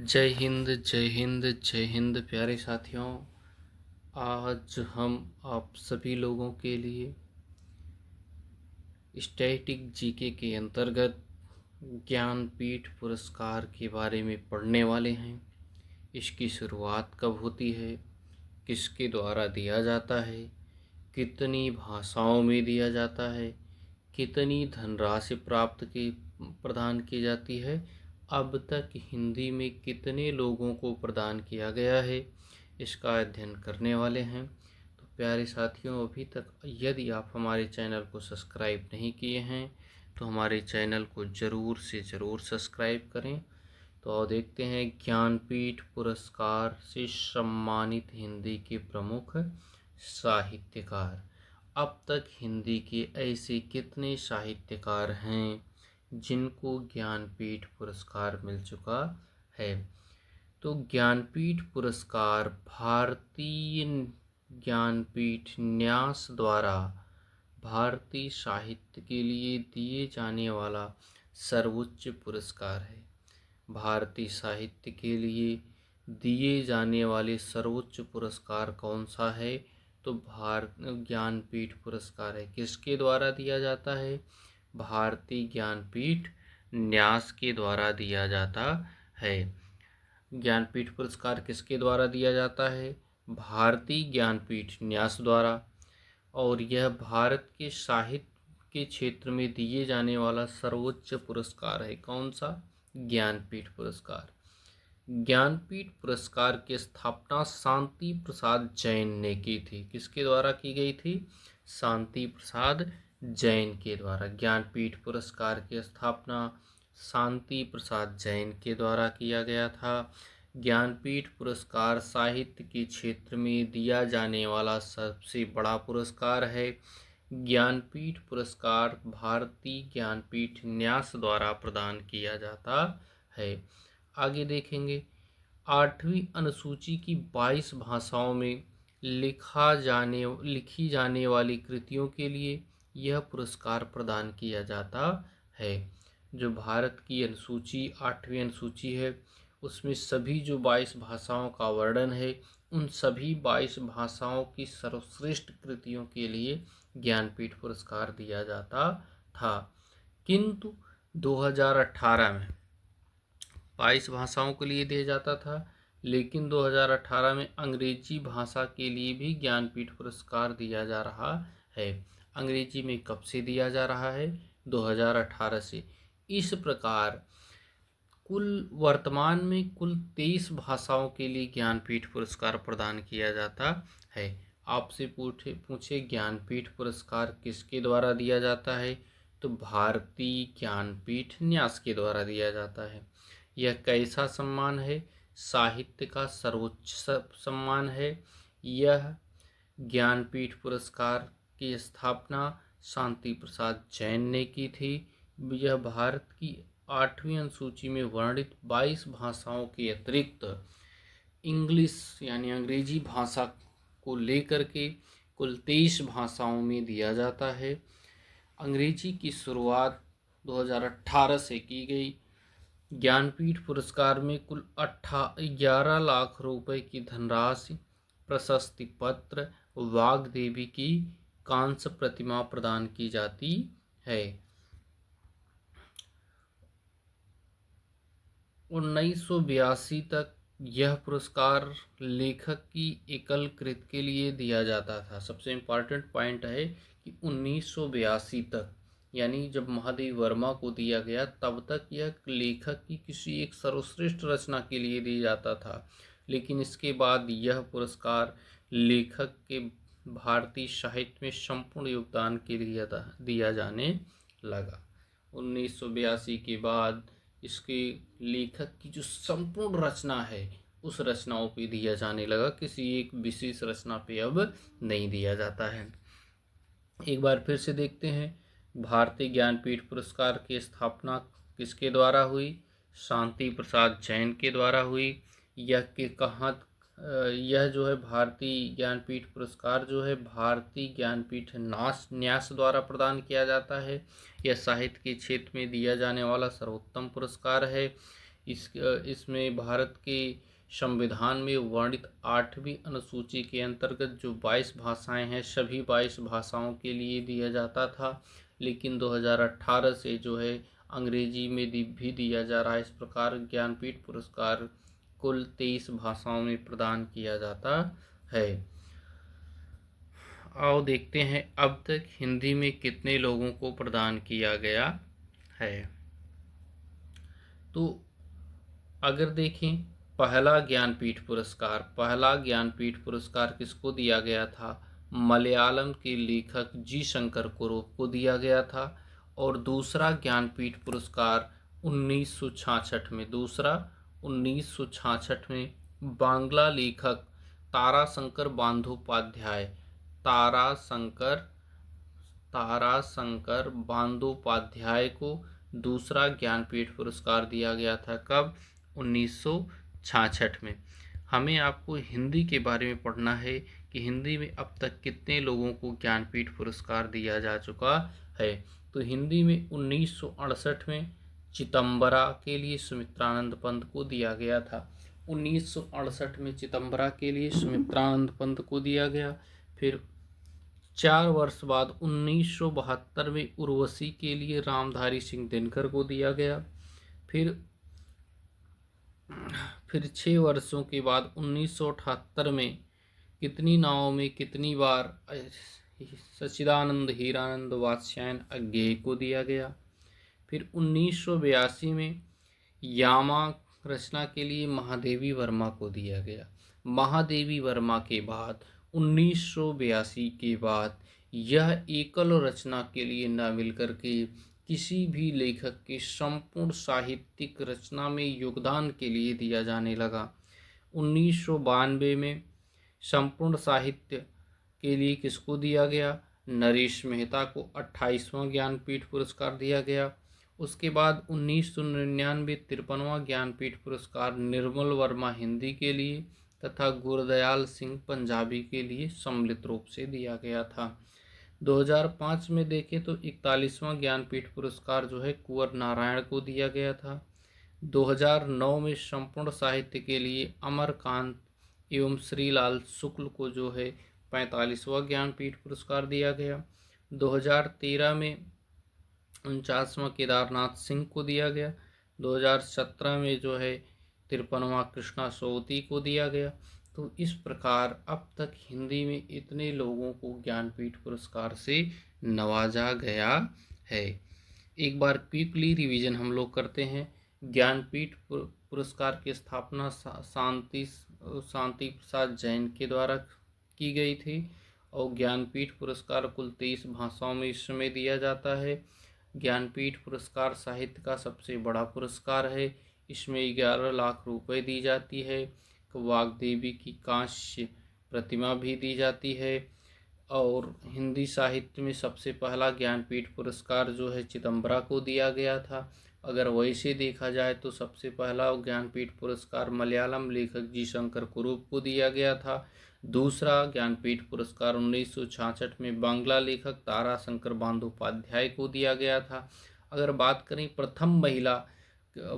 जय हिंद जय हिंद जय हिंद प्यारे साथियों। आज हम आप सभी लोगों के लिए स्टैटिक जीके के अंतर्गत ज्ञानपीठ पुरस्कार के बारे में पढ़ने वाले हैं। इसकी शुरुआत कब होती है, किसके द्वारा दिया जाता है, कितनी भाषाओं में दिया जाता है, कितनी धनराशि प्रदान की जाती है, अब तक हिंदी में कितने लोगों को प्रदान किया गया है, इसका अध्ययन करने वाले हैं। तो प्यारे साथियों, अभी तक यदि आप हमारे चैनल को सब्सक्राइब नहीं किए हैं तो हमारे चैनल को ज़रूर से ज़रूर सब्सक्राइब करें। तो देखते हैं ज्ञानपीठ पुरस्कार से सम्मानित हिंदी के प्रमुख साहित्यकार। अब तक हिंदी के ऐसे कितने साहित्यकार हैं जिनको ज्ञानपीठ पुरस्कार मिल चुका है? तो ज्ञानपीठ पुरस्कार भारतीय ज्ञानपीठ न्यास द्वारा भारतीय साहित्य के लिए दिए जाने वाला सर्वोच्च पुरस्कार है। भारतीय साहित्य के लिए दिए जाने वाले सर्वोच्च पुरस्कार कौन सा है? तो ज्ञानपीठ पुरस्कार है। किसके द्वारा दिया जाता है? भारतीय ज्ञानपीठ न्यास के द्वारा दिया जाता है। ज्ञानपीठ पुरस्कार किसके द्वारा दिया जाता है? भारतीय ज्ञानपीठ न्यास द्वारा। और यह भारत के साहित्य के क्षेत्र में दिए जाने वाला सर्वोच्च पुरस्कार है। कौन सा? ज्ञानपीठ पुरस्कार। ज्ञानपीठ पुरस्कार की स्थापना शांति प्रसाद जैन ने की थी। किसके द्वारा की गई थी? शांति प्रसाद जैन के द्वारा। ज्ञानपीठ पुरस्कार की स्थापना शांति प्रसाद जैन के द्वारा किया गया था। ज्ञानपीठ पुरस्कार साहित्य के क्षेत्र में दिया जाने वाला सबसे बड़ा पुरस्कार है। ज्ञानपीठ पुरस्कार भारतीय ज्ञानपीठ न्यास द्वारा प्रदान किया जाता है। आगे देखेंगे, 8वीं अनुसूची की 22 भाषाओं में लिखी जाने वाली कृतियों के लिए यह पुरस्कार प्रदान किया जाता है। जो भारत की अनुसूची 8वीं अनुसूची है, उसमें सभी जो 22 भाषाओं का वर्णन है, उन सभी 22 भाषाओं की सर्वश्रेष्ठ कृतियों के लिए ज्ञानपीठ पुरस्कार दिया जाता था। किंतु 2018 में 22 भाषाओं के लिए दिया जाता था, लेकिन 2018 में अंग्रेजी भाषा के लिए भी ज्ञानपीठ पुरस्कार दिया जा रहा है। अंग्रेजी में कब से दिया जा रहा है? 2018 से। इस प्रकार वर्तमान में कुल 23 भाषाओं के लिए ज्ञानपीठ पुरस्कार प्रदान किया जाता है। आपसे पूछे ज्ञानपीठ पुरस्कार किसके द्वारा दिया जाता है? तो भारतीय ज्ञानपीठ न्यास के द्वारा दिया जाता है। यह कैसा सम्मान है? साहित्य का सर्वोच्च सम्मान है। यह ज्ञानपीठ पुरस्कार की स्थापना शांति प्रसाद जैन ने की थी। यह भारत की 8वीं अनुसूची में वर्णित 22 भाषाओं के अतिरिक्त इंग्लिश यानी अंग्रेजी भाषा को लेकर के कुल 23 भाषाओं में दिया जाता है। अंग्रेजी की शुरुआत 2018 से की गई। ज्ञानपीठ पुरस्कार में कुल 11 लाख रुपए की धनराशि, प्रशस्ति पत्र, वाग्देवी की कांस्य प्रतिमा प्रदान की जाती है। 1982 तक यह पुरस्कार लेखक की एकल कृत के लिए दिया जाता था। सबसे इम्पॉर्टेंट पॉइंट है कि 1982 तक, यानी जब महादेव वर्मा को दिया गया तब तक यह लेखक की किसी एक सर्वश्रेष्ठ रचना के लिए दिया जाता था, लेकिन इसके बाद यह पुरस्कार लेखक के भारतीय साहित्य में संपूर्ण योगदान के लिए दिया जाने लगा। 1982 के बाद इसके लेखक की जो संपूर्ण रचना है उस रचनाओं पे दिया जाने लगा, किसी एक विशेष रचना पे अब नहीं दिया जाता है। एक बार फिर से देखते हैं, भारतीय ज्ञानपीठ पुरस्कार की स्थापना किसके द्वारा हुई? शांति प्रसाद जैन के द्वारा हुई। यह जो है भारतीय ज्ञानपीठ पुरस्कार जो है भारतीय ज्ञानपीठ न्यास द्वारा प्रदान किया जाता है। यह साहित्य के क्षेत्र में दिया जाने वाला सर्वोत्तम पुरस्कार है। इसमें भारत के संविधान में वर्णित 8वीं अनुसूची के अंतर्गत जो 22 भाषाएं हैं, सभी 22 भाषाओं के लिए दिया जाता था, लेकिन 2018 से जो है अंग्रेजी में भी दिया जा रहा है। इस प्रकार ज्ञानपीठ पुरस्कार कुल 23 भाषाओं में प्रदान किया जाता है। आओ देखते हैं अब तक हिंदी में कितने लोगों को प्रदान किया गया है। तो अगर देखें पहला ज्ञानपीठ पुरस्कार किसको दिया गया था? मलयालम के लेखक जी शंकर कुरुप को दिया गया था। और दूसरा ज्ञानपीठ पुरस्कार 1966 में बांग्ला लेखक ताराशंकर बंदोपाध्याय को दूसरा ज्ञानपीठ पुरस्कार दिया गया था। कब? 1966 में। हमें आपको हिंदी के बारे में पढ़ना है कि हिंदी में अब तक कितने लोगों को ज्ञानपीठ पुरस्कार दिया जा चुका है। तो हिंदी में 1968 में चिदंबरा के लिए सुमित्रानंद पंत को दिया गया था। 1968 में चिदंबरा के लिए सुमित्रानंद पंत को दिया गया। फिर 4 वर्ष बाद 1972 में उर्वशी के लिए रामधारी सिंह दिनकर को दिया गया। फिर 6 वर्षों के बाद 1978 में कितनी नावों में कितनी बार सच्चिदानंद हीरानंद वात्स्यायन अज्ञेय को दिया गया। फिर 1982 में यामा रचना के लिए महादेवी वर्मा को दिया गया। महादेवी वर्मा के बाद 1982 के बाद यह एकल रचना के लिए न मिलकर के किसी भी लेखक के संपूर्ण साहित्यिक रचना में योगदान के लिए दिया जाने लगा। 1992 में संपूर्ण साहित्य के लिए किसको दिया गया? नरेश मेहता को 28वां ज्ञानपीठ पुरस्कार दिया गया। उसके बाद 1999 53वां ज्ञानपीठ पुरस्कार निर्मल वर्मा हिंदी के लिए तथा गुरदयाल सिंह पंजाबी के लिए सम्मिलित रूप से दिया गया था। 2005 में देखें तो 41वां ज्ञानपीठ पुरस्कार जो है कुंवर नारायण को दिया गया था। 2009 में संपूर्ण साहित्य के लिए अमरकांत एवं श्रीलाल शुक्ल को जो है 45वां ज्ञानपीठ पुरस्कार दिया गया। 2013 में 49वां केदारनाथ सिंह को दिया गया। 2017 में जो है 53वां कृष्णा सोवती को दिया गया। तो इस प्रकार अब तक हिंदी में इतने लोगों को ज्ञानपीठ पुरस्कार से नवाजा गया है। एक बार क्विकली रिवीजन हम लोग करते हैं। ज्ञानपीठ पुरस्कार की स्थापना शांति प्रसाद जैन के द्वारा की गई थी और ज्ञानपीठ पुरस्कार कुल 23 भाषाओं में इस समय दिया जाता है। ज्ञानपीठ पुरस्कार साहित्य का सबसे बड़ा पुरस्कार है। इसमें 11 लाख रुपए दी जाती है। वाग्देवी की कांस्य प्रतिमा भी दी जाती है। और हिंदी साहित्य में सबसे पहला ज्ञानपीठ पुरस्कार जो है चिदंबरा को दिया गया था। अगर वैसे देखा जाए तो सबसे पहला ज्ञानपीठ पुरस्कार मलयालम लेखक जी शंकर कुरुप को दिया गया था। दूसरा ज्ञानपीठ पुरस्कार 1966 में बांग्ला लेखक ताराशंकर बंदोपाध्याय को दिया गया था। अगर बात करें प्रथम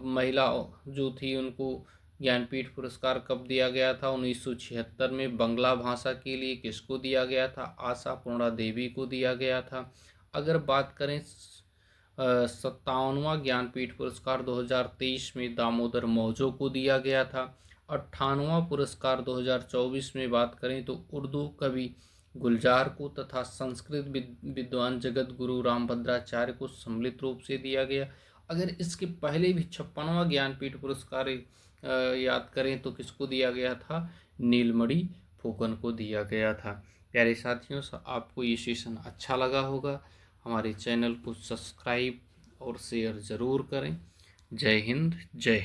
महिला जो थी उनको ज्ञानपीठ पुरस्कार कब दिया गया था? 1976 में बांग्ला भाषा के लिए किसको दिया गया था? आशापूर्णा देवी को दिया गया था। अगर बात करें 57वां ज्ञानपीठ पुरस्कार 2023 में दामोदर मौजो को दिया गया था। 58वां पुरस्कार 2024 में बात करें तो उर्दू कवि गुलजार को तथा संस्कृत विद्वान जगत गुरु रामभद्राचार्य को सम्मिलित रूप से दिया गया। अगर इसके पहले भी 56वां ज्ञानपीठ पुरस्कार याद करें तो किसको दिया गया था? नीलमणि फुकन को दिया गया था। प्यारे साथियों, आपको ये सेशन अच्छा लगा होगा। हमारे चैनल को सब्सक्राइब और शेयर ज़रूर करें। जय हिंद, जय